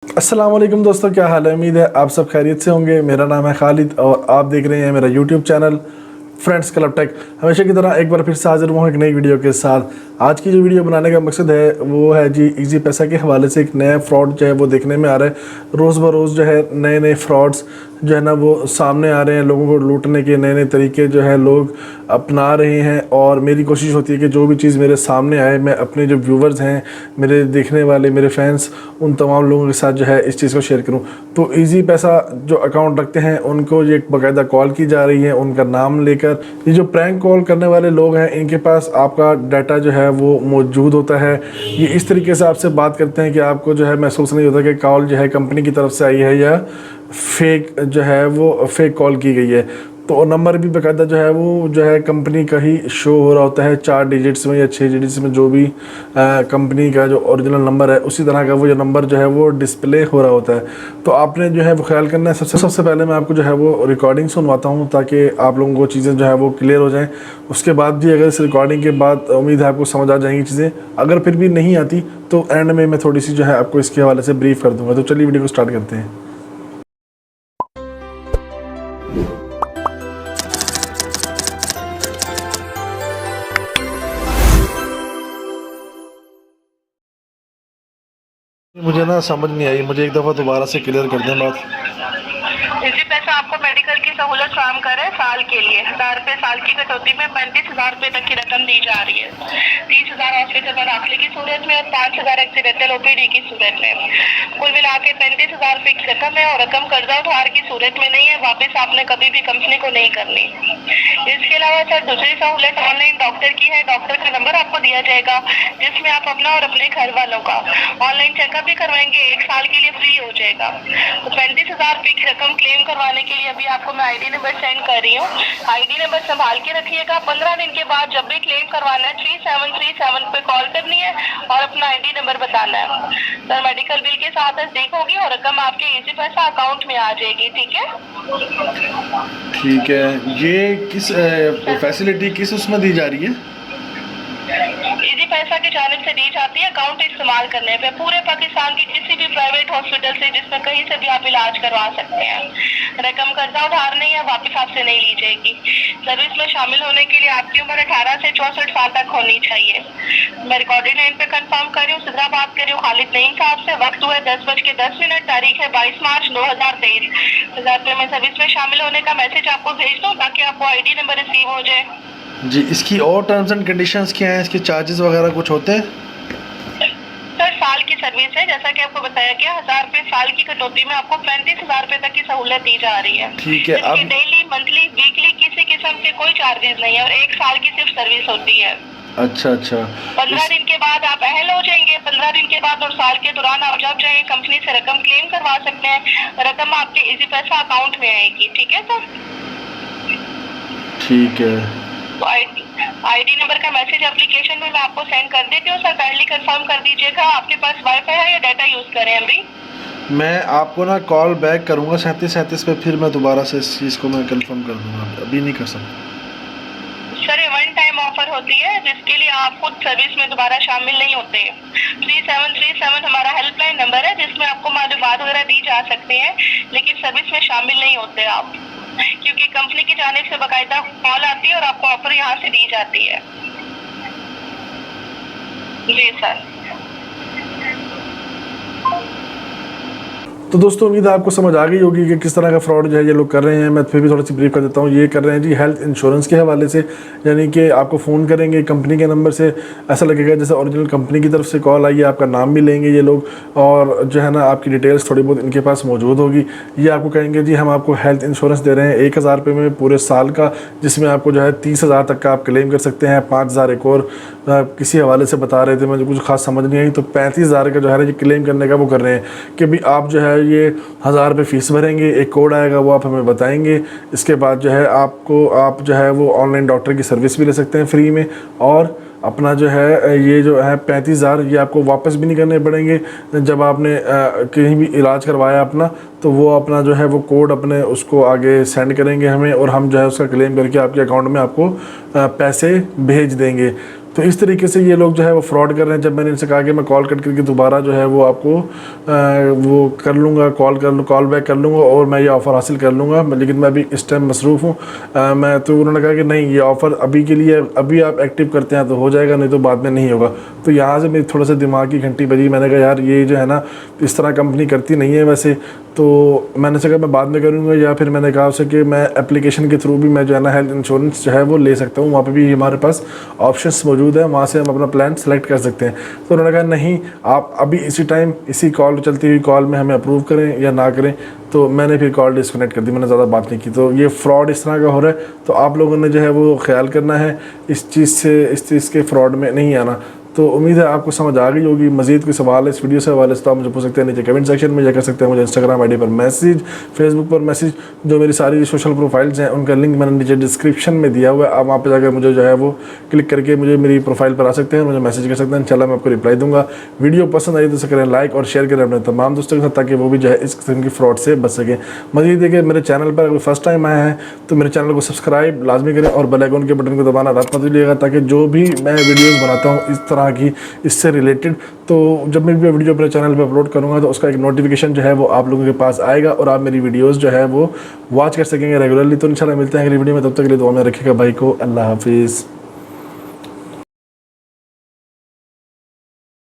अस्सलाम वालेकुम दोस्तों, क्या हाल है। उम्मीद है आप सब खैरियत से होंगे। मेरा नाम है खालिद और आप देख रहे हैं मेरा YouTube channel friends club tech. हमेशा की तरह एक बार फिर से हाजिर हुआ एक नई वीडियो के साथ। आज की जो वीडियो बनाने का मकसद है वो है जी इजी पैसा के हवाले से एक नया फ्रॉड जो है वो देखने में आ रहा है। रोज़ ब रोज़ जो है नए नए फ्रॉड्स जो है ना वो सामने आ रहे हैं। लोगों को लूटने के नए नए तरीके जो है लोग अपना रहे हैं और मेरी कोशिश होती है कि जो भी चीज़ मेरे सामने आए मैं अपने जो व्यूवर्स हैं, मेरे देखने वाले, मेरे फैंस, उन तमाम लोगों के साथ जो है इस चीज़ को शेयर करूं। तो इजी पैसा जो अकाउंट रखते हैं उनको ये बाकायदा कॉल की जा रही है उनका नाम लेकर। ये जो प्रैंक कॉल करने वाले लोग हैं इनके पास आपका डाटा जो है वो मौजूद होता है। ये इस तरीके से आपसे बात करते हैं कि आपको जो है महसूस नहीं होता कि कॉल जो है कंपनी की तरफ से आई है या फेक जो है वो फेक कॉल की गई है। तो नंबर भी बाकायदा जो है वो जो है कंपनी का ही शो हो रहा होता है, 4 डिजिट्स में या 6 डिजिट्स में, जो भी कंपनी का जो ओरिजिनल नंबर है उसी तरह का वो जो नंबर जो है वो डिस्प्ले हो रहा होता है। तो आपने जो है वो ख्याल करना है। सबसे पहले मैं आपको जो है वो रिकॉर्डिंग सुनवाता हूँ ताकि आप लोगों को चीज़ें जो है वो क्लियर हो जाएँ। उसके बाद भी अगर इस रिकॉर्डिंग के बाद उम्मीद है आपको समझ आ जाएंगी चीज़ें। अगर फिर भी नहीं आती तो एंड में मैं थोड़ी सी जो है आपको इसके हवाले से ब्रीफ कर दूँगा। तो चलिए वीडियो को स्टार्ट करते हैं। मुझे ना समझ नहीं आई, मुझे एक दफ़ा दोबारा से क्लियर कर दें बात। इसी पैसा आपको मेडिकल की सहूलत फराहम करे साल के लिए 1000 रुपये साल की कटौती में 35,000 रुपये तक की रकम दी जा रही है। 30,000 हॉस्पिटल में दाखिले की सूरत में और 5,000 एक्सीडेंटल ओपीडी की सूरत में। कुल मिला के 35,000 रुपये की रकम है और रकम कर्जा उधार की सूरत में नहीं है, वापस आपने कभी भी कंपनी को नहीं करनी। इसके अलावा सर दूसरी सहूलत ऑनलाइन डॉक्टर की है। डॉक्टर का नंबर आपको दिया जाएगा जिसमें आप अपना और अपने घर वालों का ऑनलाइन चेकअप भी करवाएंगे, 1 साल के लिए फ्री हो जाएगा। तो 35,000 रुपये की रकम क्लेम करवाने के लिए अभी आपको मैं आईडी नंबर सेंड कर रही हूँ। आईडी नंबर संभाल के रखिएगा। 15 दिन के बाद जब भी क्लेम करवाना है 3737 पे कॉल करनी है और अपना आईडी नंबर बताना है। सर मेडिकल बिल के साथ तस्दीक होगी और रकम आपके इजी पैसा अकाउंट में आ जाएगी। ठीक है, ठीक है। ये किस फैसिलिटी किस उसमें दी जा रही है? इजी पैसा की जानिब से दी जाती है अकाउंट इस्तेमाल करने पे पूरे पाकिस्तान के किसी भी प्राइवेट हॉस्पिटल से जिसमें कहीं से भी आप इलाज करवा सकते हैं। रकम कर्जा उधार नहीं है, वापस आपसे नहीं ली जाएगी। सर्विस में शामिल होने के लिए आपकी उम्र 18 से 64 साल तक होनी चाहिए। मैं रिकॉर्डेड लाइन पे कंफर्म कर रही हूँ, सिद्रा बात कर रही हूँ खालिद नईम साहब से। वक्त हुआ है 10:10, तारीख है 22 मार्च 2023। 1000 रुपये में सर्विस में शामिल होने का मैसेज आपको भेज दो ताकि आपको आईडी नंबर रिसीव हो जाए। जी, इसकी और टर्म्स एंड कंडीशंस क्या हैं? इसके चार्जेस वगैरह कुछ होते हैं? सर साल की सर्विस है, जैसा कि आपको बताया गया 1000 रुपये साल की कटौती में आपको 35,000 रुपये तक की सहूलत दी जा रही है। ठीक है। अब डेली, मंथली, वीकली किसी किस्म के कोई चार्जेस नहीं है और 1 साल की सिर्फ सर्विस होती है। अच्छा अच्छा। 15 दिन के बाद आप अहल हो जाएंगे। 15 दिन के बाद और साल के दौरान आप जब चाहे कंपनी से रकम क्लेम करवा सकते हैं। रकम आपके इजी पैसा अकाउंट में आएगी। ठीक है सर, ठीक है। तो आईडी नंबर का मैसेज एप्लीकेशन में मैं आपको सेंड कर देती हूँ। सर काइंडली कंफर्म कर दीजिएगा आपके पास वाईफाई है या डाटा यूज करें अभी। मैं आपको ना कॉल बैक करूँगा 3737 पे, फिर मैं दोबारा से इस चीज़ को मैं कंफर्म कर दूँगा, अभी नहीं कर सकता। सर ये 1 टाइम ऑफर होती है जिसके लिए आप खुद सर्विस में दोबारा शामिल नहीं होते। 3737 हमारा हेल्पलाइन नंबर है जिसमें आपको मालूमात वगैरह दी जा सकती है, लेकिन सर्विस में शामिल नहीं होते आप, क्योंकि कंपनी की जानिब से बाकायदा कॉल आती है और आपको ऑफर यहाँ से दी जाती है। जी सर। तो दोस्तों उम्मीद है आपको समझ आ गई होगी कि किस तरह का फ्रॉड जो है ये लोग कर रहे हैं। मैं फिर भी थोड़ी सी ब्रीफ कर देता हूँ। ये कर रहे हैं जी हेल्थ इंश्योरेंस के हवाले से, यानी कि आपको फ़ोन करेंगे कंपनी के नंबर से, ऐसा लगेगा जैसे ओरिजिनल कंपनी की तरफ से कॉल आई है। आपका नाम भी लेंगे ये लोग और जो है ना आपकी डिटेल्स थोड़ी बहुत इनके पास मौजूद होगी। ये आपको कहेंगे जी हम आपको हेल्थ इंश्योरेंस दे रहे हैं 1000 रुपये में पूरे साल का, जिसमें आपको जो है 30,000 तक का आप क्लेम कर सकते हैं। 5,000 एक और किसी हवाले से बता रहे थे, मुझे कुछ खास समझ नहीं आई। तो 35,000 का जो है ये क्लेम करने का वो कर रहे हैं कि भाई आप जो है ये 1000 रुपये फ़ीस भरेंगे, एक कोड आएगा वो आप हमें बताएंगे। इसके बाद जो है आप जो है वो ऑनलाइन डॉक्टर की सर्विस भी ले सकते हैं फ्री में, और अपना जो है ये जो है 35,000 ये आपको वापस भी नहीं करने पड़ेंगे। जब आपने कहीं भी इलाज करवाया अपना, तो वो अपना जो है वो कोड अपने उसको आगे सेंड करेंगे हमें और हम जो है उसका क्लेम करके आपके अकाउंट में आपको पैसे भेज देंगे। तो इस तरीके से ये लोग जो है वो फ्रॉड कर रहे हैं। जब मैंने इनसे कहा कि मैं कॉल कट करके दोबारा जो है वो आपको वो कर लूँगा, कॉल बैक कर लूँगा और मैं ये ऑफ़र हासिल कर लूँगा, लेकिन मैं अभी इस टाइम मसरूफ़ हूँ, मैं तो उन्होंने कहा कि नहीं, ये ऑफ़र अभी के लिए, अभी आप एक्टिव करते हैं तो हो जाएगा, नहीं तो बाद में नहीं होगा। तो यहाँ से मेरी थोड़ा सा दिमाग की घंटी बजी। मैंने कहा यार ये जो है ना, इस तरह कंपनी करती नहीं है वैसे। तो मैंने कहा मैं बाद में करूँगा, या फिर मैंने कहा उसे कि मैं एप्लीकेशन के थ्रू भी मैं जो है ना हेल्थ इंश्योरेंस जो है वो ले सकता हूँ, वहाँ पे भी हमारे पास ऑप्शंस मौजूद है, वहाँ से हम अपना प्लान सेलेक्ट कर सकते हैं। तो उन्होंने कहा नहीं, आप अभी इसी टाइम इसी कॉल, चलती हुई कॉल में हमें अप्रूव करें या ना करें। तो मैंने फिर कॉल डिस्कनेक्ट कर दी, मैंने ज़्यादा बात नहीं की। तो ये फ्रॉड इस तरह का हो रहा है, तो आप लोगों ने जो है वो ख्याल करना है इस चीज़ से, इस चीज़ के फ्रॉड में नहीं आना। तो उम्मीद है आपको समझ आ गई होगी। मज़ीद कोई सवाल है इस वीडियो से हवाले से तो आप मुझे पूछ सकते हैं नीचे कमेंट सेक्शन में, या कर सकते हैं मुझे इंस्टाग्राम आईडी पर मैसेज, फेसबुक पर मैसेज। जो मेरी सारी सोशल प्रोफाइल्स हैं उनका लिंक मैंने नीचे डिस्क्रिप्शन में दिया हुआ है, आप वहाँ पे जाकर मुझे जो है वो क्लिक करके मुझे मेरी प्रोफाइल पर आ सकते हैं, मुझे मैसेज कर सकते हैं। इंशाल्लाह मैं आपको रिप्लाई दूंगा। वीडियो पसंद आई तो उसे करें लाइक और शेयर करें अपने तमाम दोस्तों के साथ, ताकि वो भी जो है इस किस्म की फ्रॉड से बच सकें। मज़ीद देखिए, मेरे चैनल पर अगर फर्स्ट टाइम आया है तो मेरे चैनल को सब्सक्राइब लाजमी करें और बेल आइकन के बटन को दबाना मत भूलिएगा, ताकि जो भी मैं वीडियोज़ बनाता हूँ इस तरह की, इससे रिलेटेड, तो जब मैं भी वीडियो अपने चैनल पे अपलोड करूँगा तो उसका एक नोटिफिकेशन जो है वो आप लोगों के पास आएगा और आप मेरी वीडियोस जो है वो वॉच कर सकेंगे रेगुलरली। तो इंशाल्लाह मिलते हैं अगली वीडियो में, तब तक के लिए दुआ में रखिएगा भाई को। अल्लाह हाफिज़।